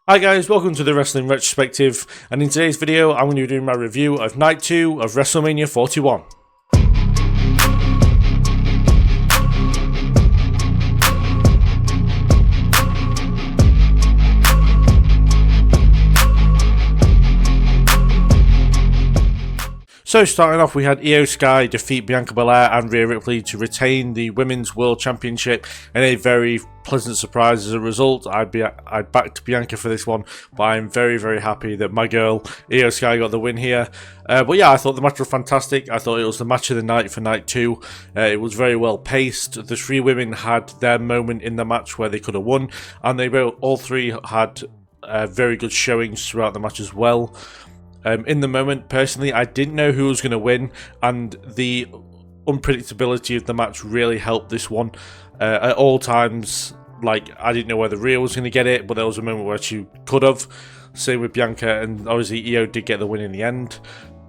Hi guys, welcome to the Wrestling Retrospective, and in today's video I'm going to be doing my review of Night 2 of WrestleMania 41. So starting off, we had Io Sky defeat Bianca Belair and Rhea Ripley to retain the Women's World Championship in a very pleasant surprise as a result. I backed Bianca for this one, but I'm very happy that my girl Io Sky got the win here. But yeah, I thought the match was fantastic. I thought it was the match of the night for Night 2. It was very well paced. The three women had their moment in the match where they could have won, and they all three had very good showings throughout the match as well. In the moment, personally, I didn't know who was going to win, and the unpredictability of the match really helped this one. At all times, like, I didn't know whether Rhea was going to get it, but there was a moment where she could have. Same with Bianca, and obviously Io did get the win in the end.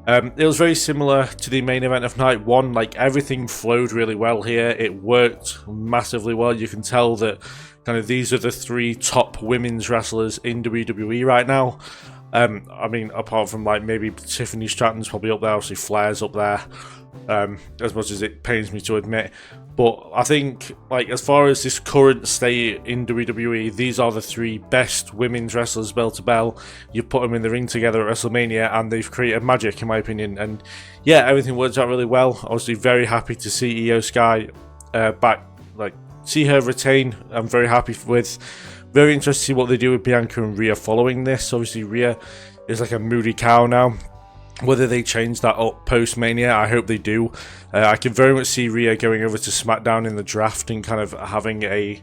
It was very similar to the main event of Night 1. Like, everything flowed really well here. It worked massively well. You can tell that kind of these are the three top women's wrestlers in WWE right now. I mean, apart from like maybe Tiffany Stratton's probably up there, obviously Flair's up there, as much as it pains me to admit. But I think, like, as far as this current state in WWE, these are the three best women's wrestlers bell to bell. You put them in the ring together at WrestleMania and they've created magic, in my opinion. And yeah, everything worked out really well. Obviously very happy to see Io Sky back, like, see her retain. I'm very happy with. Very interested to see what they do with Bianca and Rhea following this. Obviously, Rhea is like a moody cow now. Whether they change that up post-Mania, I hope they do. I can very much see Rhea going over to SmackDown in the draft and kind of having a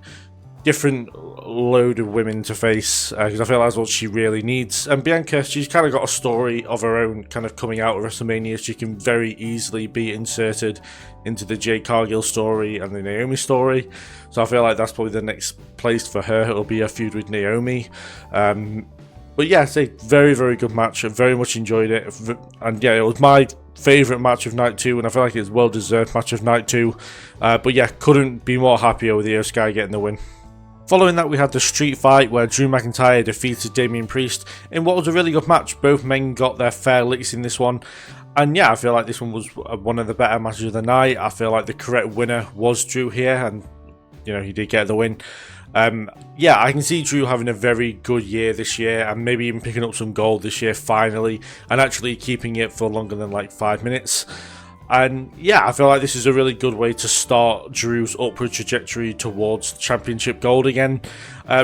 different load of women to face, because I feel that's what she really needs. And Bianca, she's kind of got a story of her own kind of coming out of WrestleMania. She can very easily be inserted into the Jade Cargill story and the Naomi story. So I feel like that's probably the next place for her. It'll be a feud with Naomi. But yeah, it's a very good match. I very much enjoyed it. And yeah, it was my favourite match of Night 2, and I feel like it's a well-deserved match of Night 2. But yeah, couldn't be more happier with Io Sky getting the win. Following that, we had the street fight where Drew McIntyre defeated Damian Priest in what was a really good match. Both men got their fair licks in this one. And yeah, I feel like this one was one of the better matches of the night. I feel like the correct winner was Drew here, and you know, he did get the win. Yeah, I can see Drew having a very good year this year, and maybe even picking up some gold this year finally, and actually keeping it for longer than like 5 minutes. And yeah, I feel like this is a really good way to start Drew's upward trajectory towards championship gold again.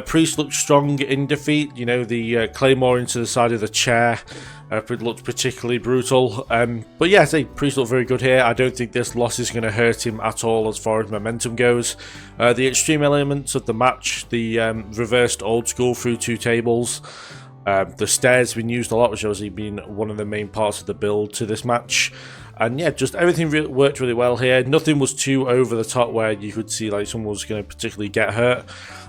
Priest looked strong in defeat. You know, the Claymore into the side of the chair looked particularly brutal. But yeah, I say Priest looked very good here. I don't think this loss is going to hurt him at all as far as momentum goes. The extreme elements of the match, the reversed old school through two tables, the stairs been used a lot, which has been one of the main parts of the build to this match. And yeah, just everything worked really well here. Nothing was too over the top where you could see like someone was going to particularly get hurt.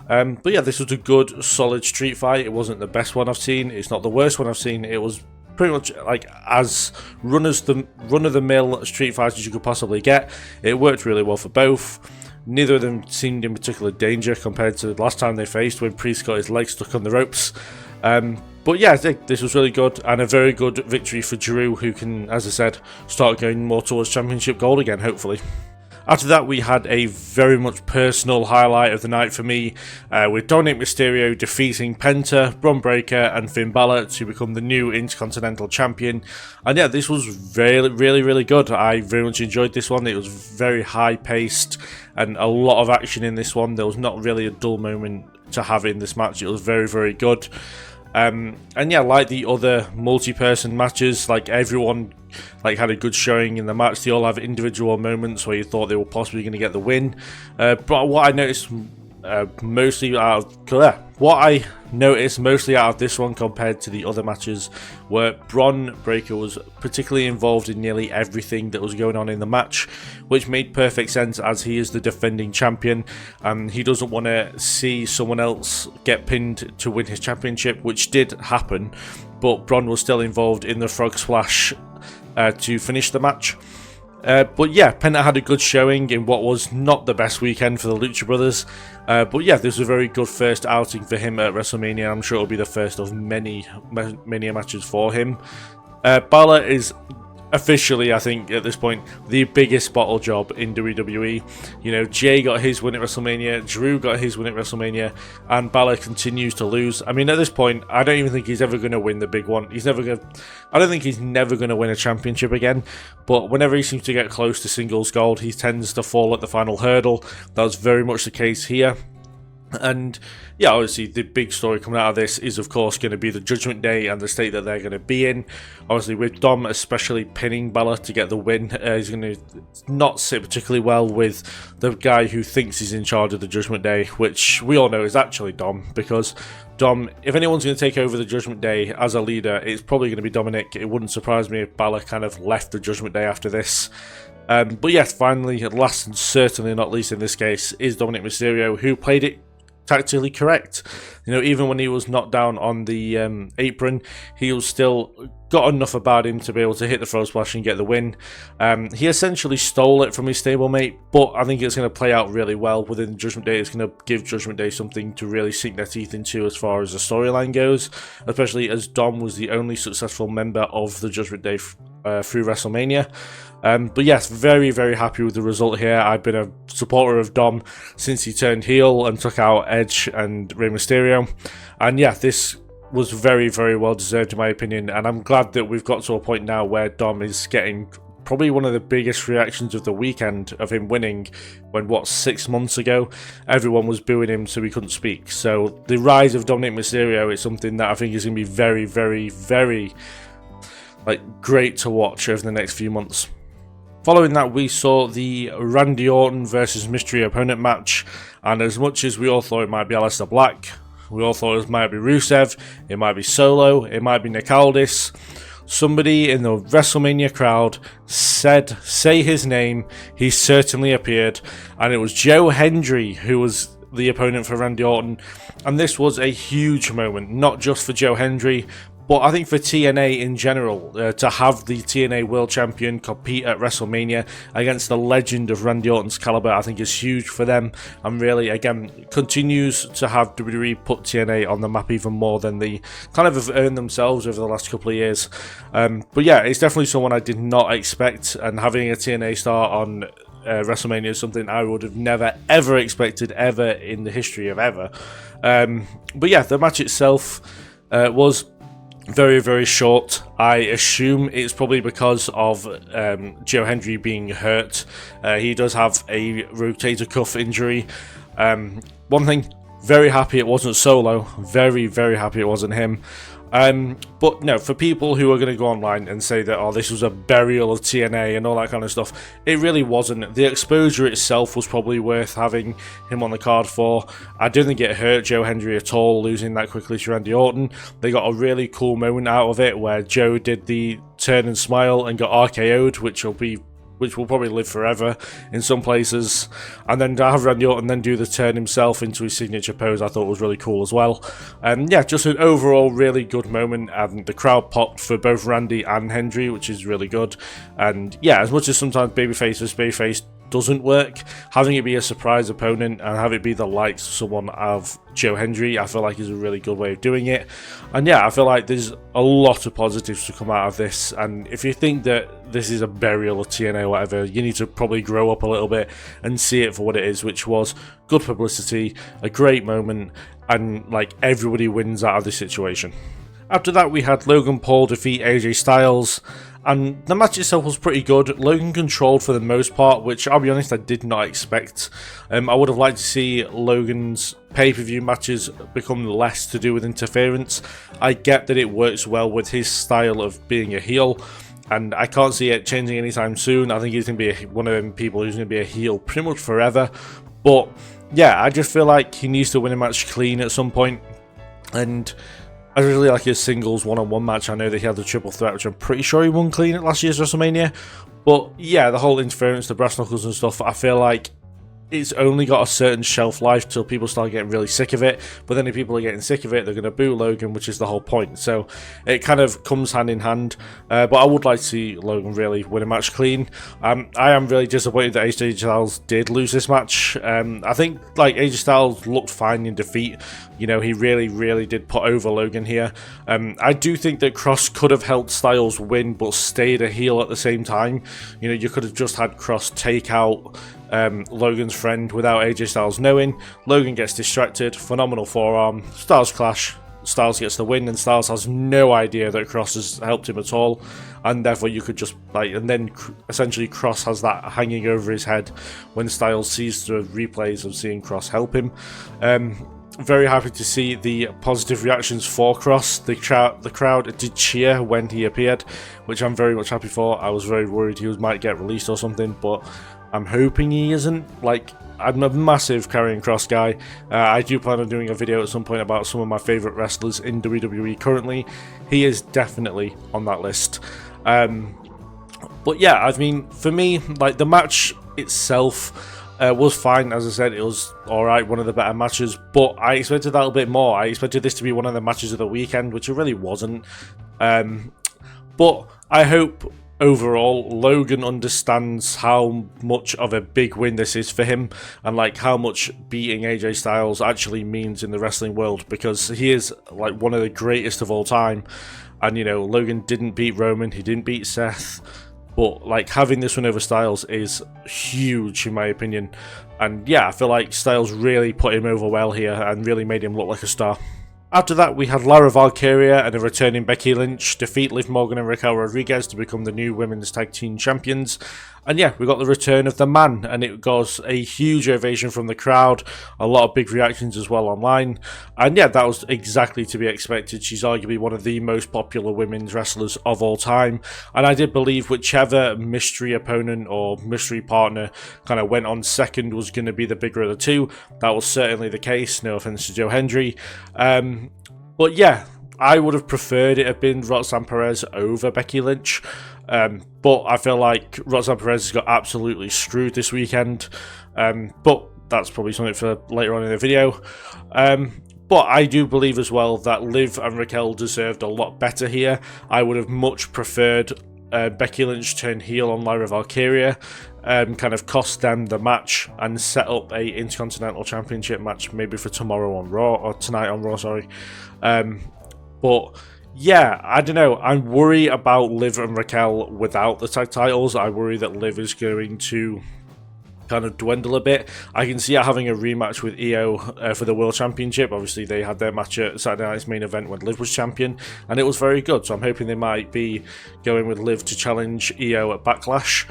But yeah, this was a good, solid street fight. It wasn't the best one I've seen. It's not the worst one I've seen. It was pretty much like as run-of-the-mill street fights as you could possibly get. It worked really well for both. Neither of them seemed in particular danger compared to the last time they faced when Priest got his legs stuck on the ropes. But yeah, I think this was really good, and a very good victory for Drew, who can, as I said, start going more towards championship gold again, hopefully. After that, we had a very much personal highlight of the night for me, with Dominic Mysterio defeating Penta, Bron Breakker and Finn Balor to become the new Intercontinental Champion. And yeah, this was really good. I very much enjoyed this one. It was very high-paced and a lot of action in this one. There was not really a dull moment to have in this match. It was very good. And yeah, like the other multi-person matches, like everyone like had a good showing in the match. They all have individual moments where you thought they were possibly going to get the win. But what I noticed mostly out of this one compared to the other matches were Bron Breakker was particularly involved in nearly everything that was going on in the match, which made perfect sense as he is the defending champion and he doesn't want to see someone else get pinned to win his championship, which did happen, but Bron was still involved in the frog splash to finish the match. But yeah, Penta had a good showing in what was not the best weekend for the Lucha Brothers. But yeah, this was a very good first outing for him at WrestleMania. I'm sure it'll be the first of many matches for him. Balor is officially, I think, at this point, the biggest bottle job in WWE. You know, Jay got his win at WrestleMania, Drew got his win at WrestleMania, and Balor continues to lose. I mean, at this point, I don't even think he's ever going to win the big one. I don't think he's never going to win a championship again, but whenever he seems to get close to singles gold, he tends to fall at the final hurdle. That was very much the case here. And yeah, obviously the big story coming out of this is of course going to be the Judgment Day and the state that they're going to be in. Obviously with Dom especially pinning Balor to get the win, he's going to not sit particularly well with the guy who thinks he's in charge of the Judgment Day, which we all know is actually Dom, because Dom, if anyone's going to take over the Judgment Day as a leader, it's probably going to be Dominic. It wouldn't surprise me if Balor kind of left the Judgment Day after this. But yes, finally, last and certainly not least in this case, is Dominic Mysterio, who played it tactically correct. You know, even when he was knocked down on the apron, he was still got enough about him to be able to hit the throw splash and get the win. He essentially stole it from his stablemate, but I think it's going to play out really well within Judgment Day. It's going to give Judgment Day something to really sink their teeth into as far as the storyline goes, especially as Dom was the only successful member of the Judgment Day through WrestleMania. But yes, very, very happy with the result here. I've been a supporter of Dom since he turned heel and took out Edge and Rey Mysterio. And yeah, this was very, very well deserved in my opinion. And I'm glad that we've got to a point now where Dom is getting probably one of the biggest reactions of the weekend of him winning, when 6 months ago everyone was booing him so he couldn't speak. So the rise of Dominic Mysterio is something that I think is going to be very, very, very great to watch over the next few months. Following that, we saw the Randy Orton versus mystery opponent match, and as much as we all thought it might be Aleister Black, we all thought it might be Rusev, it might be Solo, it might be Nick Aldis, somebody in the WrestleMania crowd say his name. He certainly appeared, and it was Joe Hendry who was the opponent for Randy Orton. And this was a huge moment, not just for Joe Hendry, but I think for TNA in general, to have the TNA World Champion compete at WrestleMania against the legend of Randy Orton's caliber, I think is huge for them, and really, again, continues to have WWE put TNA on the map even more than they kind of have earned themselves over the last couple of years. But yeah, it's definitely someone I did not expect, and having a TNA star on WrestleMania is something I would have never, ever expected, ever in the history of ever. But yeah, the match itself was very, very short. I assume it's probably because of Joe Hendry being hurt. He does have a rotator cuff injury. One thing, very happy it wasn't Solo. Very, very happy it wasn't him. But no, for people who are going to go online and say that, oh, this was a burial of TNA and all that kind of stuff, it really wasn't. The exposure itself was probably worth having him on the card for. I don't think it hurt Joe Hendry at all, losing that quickly to Randy Orton. They got a really cool moment out of it where Joe did the turn and smile and got RKO'd, which will probably live forever in some places. And then to have Randy Orton then do the turn himself into his signature pose, I thought was really cool as well. And yeah, just an overall really good moment, and the crowd popped for both Randy and Hendry, which is really good. And yeah, as much as sometimes babyface versus babyface doesn't work, having it be a surprise opponent and have it be the likes of someone of Joe Hendry, I feel like is a really good way of doing it. And yeah, I feel like there's a lot of positives to come out of this, and if you think that this is a burial of TNA or whatever, you need to probably grow up a little bit and see it for what it is, which was good publicity, a great moment, and like everybody wins out of this situation. After that, we had Logan Paul defeat AJ Styles, and the match itself was pretty good. Logan controlled for the most part, which I'll be honest, I did not expect. I would have liked to see Logan's pay-per-view matches become less to do with interference. I get that it works well with his style of being a heel, and I can't see it changing anytime soon. I think he's going to be one of them people who's going to be a heel pretty much forever. But yeah, I just feel like he needs to win a match clean at some point, and I really like his singles one-on-one match. I know that he had the triple threat, which I'm pretty sure he won clean at last year's WrestleMania. But yeah, the whole interference, the brass knuckles and stuff, I feel like it's only got a certain shelf life till people start getting really sick of it. But then if people are getting sick of it, they're going to boo Logan, which is the whole point. So it kind of comes hand in hand. But I would like to see Logan really win a match clean. I am really disappointed that AJ Styles did lose this match. I think like AJ Styles looked fine in defeat. You know, he really did put over Logan here. I do think that Cross could have helped Styles win, but stayed a heel at the same time. You know, you could have just had Cross take out Logan's friend without AJ Styles knowing. Logan gets distracted, phenomenal forearm, Styles clash, Styles gets the win, and Styles has no idea that Cross has helped him at all, and therefore you could just like, and then essentially Cross has that hanging over his head when Styles sees the replays of seeing Cross help him. Very happy to see the positive reactions for Cross. The crowd did cheer when he appeared, which I'm very much happy for. I was very worried he might get released or something, but I'm hoping he isn't. Like, I'm a massive Karrion Kross guy. I do plan on doing a video at some point about some of my favourite wrestlers in WWE currently. He is definitely on that list. But yeah, I mean, for me, like, the match itself was fine. As I said, it was alright, one of the better matches, but I expected that a little bit more. I expected this to be one of the matches of the weekend, which it really wasn't. But I hope overall Logan understands how much of a big win this is for him, and like how much beating AJ Styles actually means in the wrestling world, because he is like one of the greatest of all time. And you know, Logan didn't beat Roman, he didn't beat Seth, but like having this win over Styles is huge in my opinion. And yeah, I feel like Styles really put him over well here and really made him look like a star. After that, we had Lyra Valkyria and a returning Becky Lynch defeat Liv Morgan and Raquel Rodriguez to become the new Women's Tag Team Champions. And yeah, we got the return of the man, and it got a huge ovation from the crowd, a lot of big reactions as well online. And yeah, that was exactly to be expected. She's arguably one of the most popular women's wrestlers of all time. And I did believe whichever mystery opponent or mystery partner kind of went on second was going to be the bigger of the two. That was certainly the case, no offense to Joe Hendry. But yeah, I would have preferred it have been Roxanne Perez over Becky Lynch. But I feel like Roxanne Perez has got absolutely screwed this weekend. But that's probably something for later on in the video. But I do believe as well that Liv and Raquel deserved a lot better here. I would have much preferred Becky Lynch turn heel on Lyra Valkyria, kind of cost them the match and set up a Intercontinental Championship match maybe for tomorrow on Raw, or tonight on Raw, sorry. But yeah, I don't know. I worry about Liv and Raquel without the tag titles. I worry that Liv is going to kind of dwindle a bit. I can see her having a rematch with Io for the World Championship. Obviously, they had their match at Saturday Night's Main Event when Liv was champion, and it was very good. So I'm hoping they might be going with Liv to challenge Io at Backlash.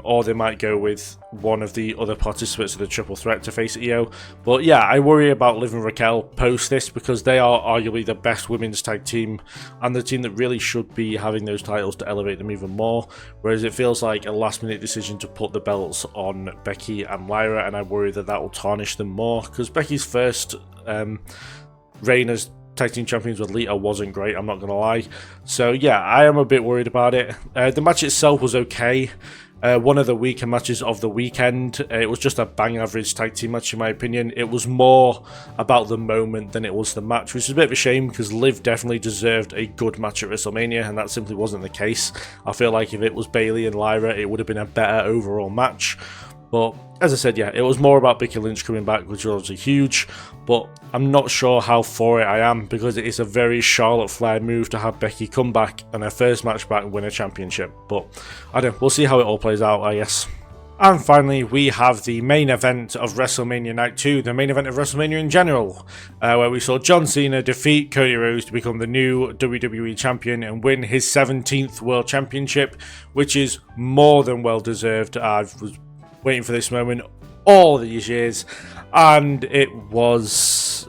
Or they might go with one of the other participants of the triple threat to face Io. But yeah, I worry about Liv and Raquel post this, because they are arguably the best women's tag team and the team that really should be having those titles to elevate them even more. Whereas it feels like a last minute decision to put the belts on Becky and Lyra, and I worry that that will tarnish them more, because Becky's first reign as tag team champions with Lita wasn't great, I'm not going to lie. So yeah, I am a bit worried about it. The match itself was okay. One of the weaker matches of the weekend. It was just a bang average tag team match in my opinion. It was more about the moment than it was the match, which is a bit of a shame, because Liv definitely deserved a good match at WrestleMania, and that simply wasn't the case. I feel like if it was Bayley and Lyra, it would have been a better overall match. But as I said, yeah, it was more about Becky Lynch coming back, which was obviously huge, but I'm not sure how for it I am, because it is a very Charlotte Flair move to have Becky come back and her first match back and win a championship. But I don't know, we'll see how it all plays out, I guess. And finally, we have the main event of WrestleMania Night 2, the main event of WrestleMania in general, where we saw John Cena defeat Cody Rhodes to become the new WWE Champion and win his 17th World Championship, which is more than well deserved. I was waiting for this moment all these years, and it was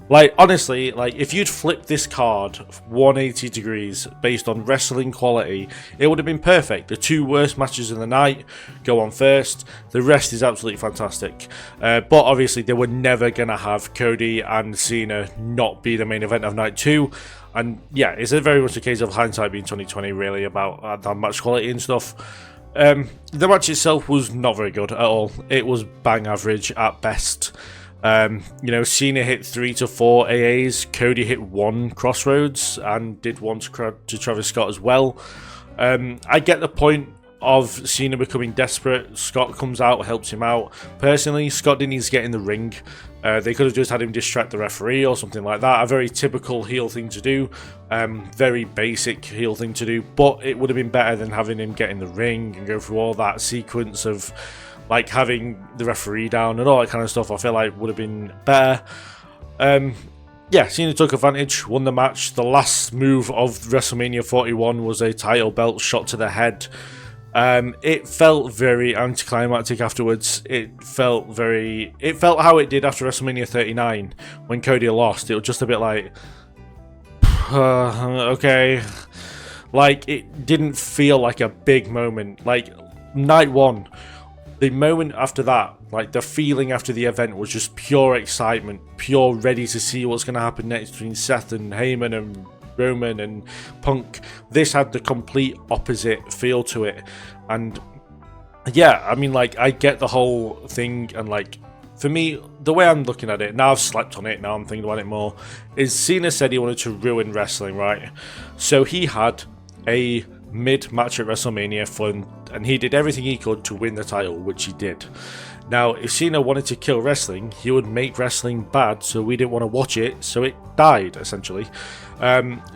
like, honestly, like, if you'd flipped this card 180 degrees based on wrestling quality, it would have been perfect. The two worst matches of the night go on first, the rest is absolutely fantastic. But obviously they were never gonna have Cody and Cena not be the main event of night 2. And yeah, it's very much a case of hindsight being 2020 really, about that match quality and stuff. The match itself was not very good at all. It was bang average at best. Cena hit 3 to 4 AAs, Cody hit 1 Crossroads, and did 1 to Travis Scott as well. I get the point of Cena becoming desperate. Scott comes out, helps him out. Personally, Scott didn't need to get in the ring. They could have just had him distract the referee or something like that. A very typical heel thing to do. Very basic heel thing to do. But it would have been better than having him get in the ring and go through all that sequence of like having the referee down and all that kind of stuff. I feel like would have been better. Cena took advantage, won the match. The last move of WrestleMania 41 was a title belt shot to the head. It felt very anticlimactic afterwards. It felt how it did after WrestleMania 39 when Cody lost. It was just a bit like, okay. Like, it didn't feel like a big moment. Like, night one, the moment after that, like the feeling after the event was just pure excitement, pure ready to see what's going to happen next between Seth and Heyman and Roman and Punk. This had the complete opposite feel to it. And yeah, I mean, like, I get the whole thing, and like, for me, the way I'm looking at it, now I've slept on it, now I'm thinking about it more, is Cena said he wanted to ruin wrestling, right? So he had a mid-match at WrestleMania and he did everything he could to win the title, which he did. Now, if Cena wanted to kill wrestling, he would make wrestling bad, so we didn't want to watch it, so it died, essentially.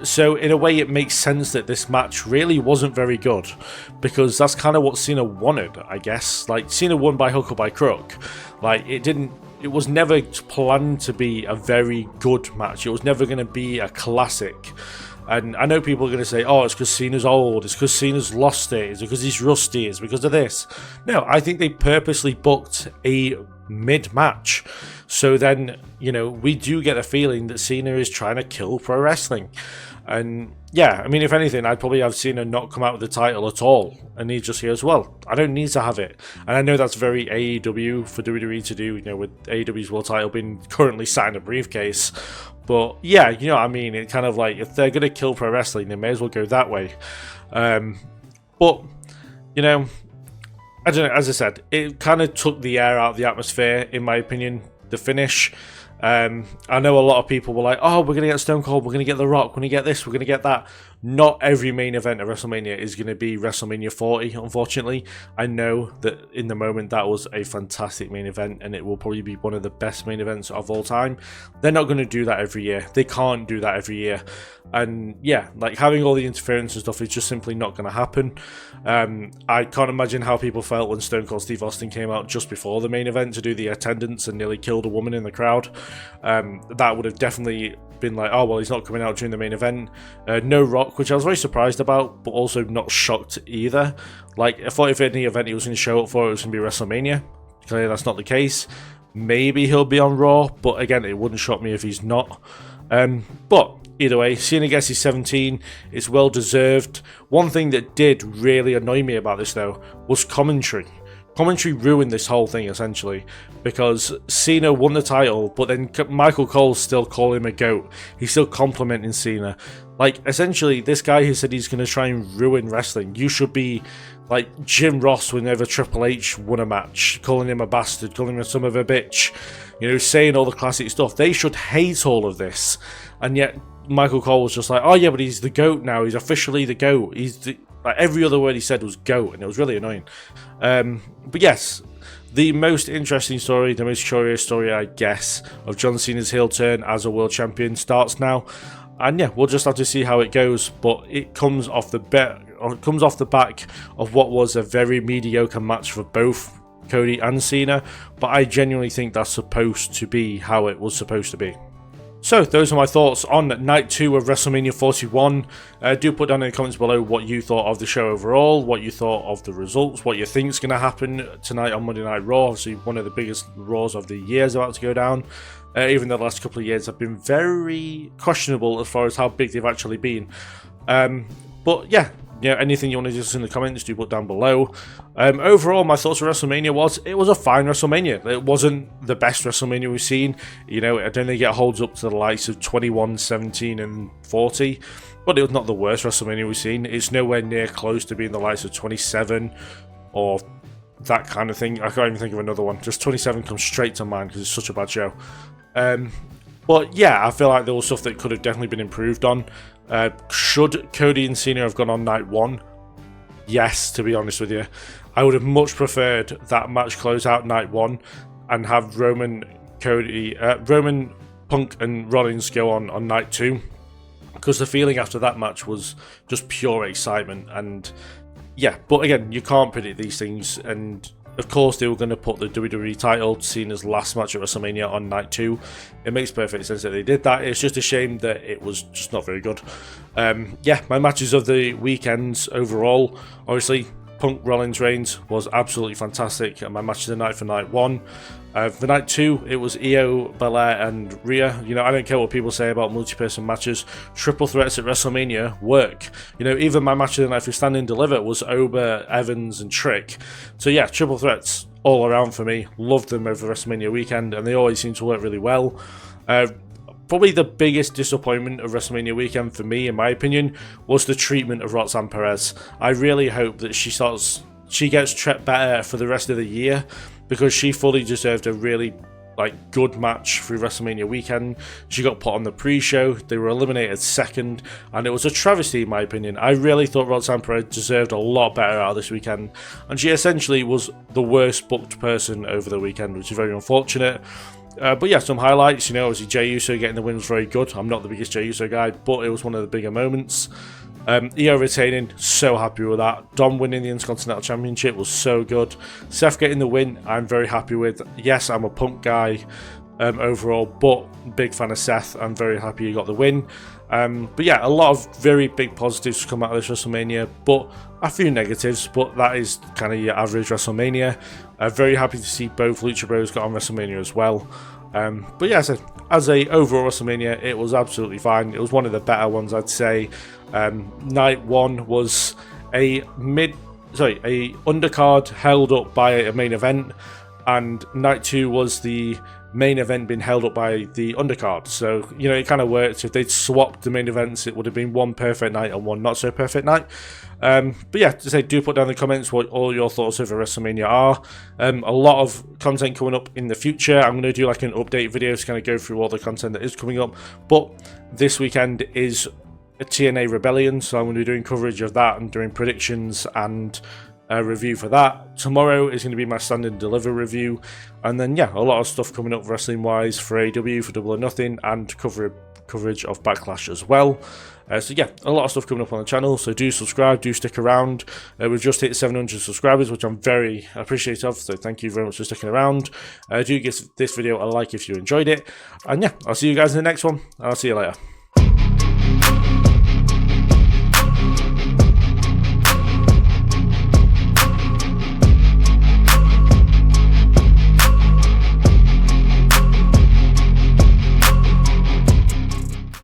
So in a way, it makes sense that this match really wasn't very good, because that's kind of what Cena wanted, I guess. Like, Cena won by hook or by crook. Like, it was never planned to be a very good match. It was never going to be a classic. And I know people are going to say, oh, it's because Cena's old, it's because Cena's lost it, it's because he's rusty, it's because of this. No, I think they purposely booked a mid-match. So then, we do get the feeling that Cena is trying to kill pro wrestling. And yeah, I mean, if anything, I'd probably have Cena not come out with the title at all. And he just hears, well, I don't need to have it. And I know that's very AEW for WWE to do, with AEW's world title being currently sat in a briefcase. But yeah, you know what I mean? It kind of like, if they're going to kill pro wrestling, they may as well go that way. But, I don't know, as I said, it kind of took the air out of the atmosphere, in my opinion, the finish. I know a lot of people were like, oh, we're going to get Stone Cold, we're going to get The Rock, we're going to get this, we're going to get that. Not every main event at WrestleMania is going to be WrestleMania 40, unfortunately. I know that in the moment that was a fantastic main event, and it will probably be one of the best main events of all time. They're not going to do that every year. They can't do that every year. And yeah, like having all the interference and stuff is just simply not going to happen. I can't imagine how people felt when Stone Cold Steve Austin came out just before the main event to do the attendance and nearly killed a woman in the crowd. That would have definitely been like, oh, well, he's not coming out during the main event. No Rock, which I was very surprised about, but also not shocked either. Like, I thought if any event he was going to show up for, it was going to be WrestleMania. Clearly, that's not the case. Maybe he'll be on Raw, but again, it wouldn't shock me if he's not. But either way, Cena gets his 17. It's well deserved. One thing that did really annoy me about this, though, was commentary. Commentary ruined this whole thing, essentially, because Cena won the title, but then Michael Cole's still calling him a GOAT. He's still complimenting Cena. Like, essentially, this guy who said he's going to try and ruin wrestling, you should be like Jim Ross whenever Triple H won a match, calling him a bastard, calling him a son of a bitch, saying all the classic stuff. They should hate all of this. And yet, Michael Cole was just like, oh yeah, but he's the GOAT now. He's officially the GOAT. Like, every other word he said was GOAT, and it was really annoying. But yes, the most interesting story, the most curious story, I guess, of John Cena's heel turn as a world champion starts now. And yeah, we'll just have to see how it goes. But it comes off the back of what was a very mediocre match for both Cody and Cena. But I genuinely think that's supposed to be how it was supposed to be. So, those are my thoughts on Night 2 of WrestleMania 41. Do put down in the comments below what you thought of the show overall, what you thought of the results, what you think is going to happen tonight on Monday Night Raw. Obviously, one of the biggest Raws of the year is about to go down. Even though the last couple of years have been very questionable as far as how big they've actually been. But yeah, anything you want to discuss in the comments, do put down below. Overall, my thoughts on WrestleMania it was a fine WrestleMania. It wasn't the best WrestleMania we've seen. I don't think it holds up to the likes of 21, 17, and 40. But it was not the worst WrestleMania we've seen. It's nowhere near close to being the likes of 27 or that kind of thing. I can't even think of another one. Just 27 comes straight to mind because it's such a bad show. But yeah, I feel like there was stuff that could have definitely been improved on. Should Cody and Cena have gone on night 1? Yes, to be honest with you. I would have much preferred that match close out night 1 and have Roman, Punk and Rollins go on night 2. Because the feeling after that match was just pure excitement. And yeah, but again, you can't predict these things. And of course, they were going to put the WWE title, Cena's last match at WrestleMania, on night 2. It makes perfect sense that they did that. It's just a shame that it was just not very good. Yeah, my matches of the weekends overall, obviously, Punk Rollins Reigns was absolutely fantastic. And my match of the night for night 1. For night 2, it was Io, Belair, and Rhea. I don't care what people say about multi-person matches. Triple threats at WrestleMania work. Even my match of the night for Stand and Deliver was Oba, Evans, and Trick. So yeah, triple threats all around for me. Loved them over WrestleMania weekend, and they always seem to work really well. Probably the biggest disappointment of WrestleMania weekend for me, in my opinion, was the treatment of Roxanne Perez. I really hope that she gets treated better for the rest of the year, because she fully deserved a really good match through WrestleMania weekend. She got put on the pre-show, they were eliminated second, and it was a travesty in my opinion. I really thought Roxanne Perez deserved a lot better out of this weekend, and she essentially was the worst booked person over the weekend, which is very unfortunate. But yeah, some highlights, obviously Jey Uso getting the win was very good. I'm not the biggest Jey Uso guy, but it was one of the bigger moments. Io retaining, so happy with that. Dom winning the Intercontinental Championship was so good. Seth getting the win, I'm very happy with. Yes, I'm a Punk guy overall, but big fan of Seth. I'm very happy he got the win. But yeah, a lot of very big positives to come out of this WrestleMania, but a few negatives, but that is kind of your average WrestleMania. Very happy to see both Lucha Bros got on WrestleMania as well. But yeah, as a overall WrestleMania, it was absolutely fine. It was one of the better ones, I'd say. Night 1 was a undercard held up by a main event, and night 2 was the main event being held up by the undercard. So, it kind of worked. If they'd swapped the main events, it would have been one perfect night and one not so perfect night. But yeah, to say, do put down in the comments what all your thoughts over WrestleMania are. A lot of content coming up in the future. I'm going to do an update video to kind of go through all the content that is coming up. But this weekend is a TNA Rebellion, so I'm going to be doing coverage of that and doing predictions and a review for that. Tomorrow is going to be my Stand and Deliver review, and then yeah, a lot of stuff coming up wrestling wise for AEW, for Double or Nothing, and coverage of Backlash as well. So yeah, a lot of stuff coming up on the channel, so do subscribe, do stick around. We've just hit 700 subscribers, which I'm very appreciative of, so thank you very much for sticking around. Do give this video a like if you enjoyed it, and yeah, I'll see you guys in the next one, and I'll see you later.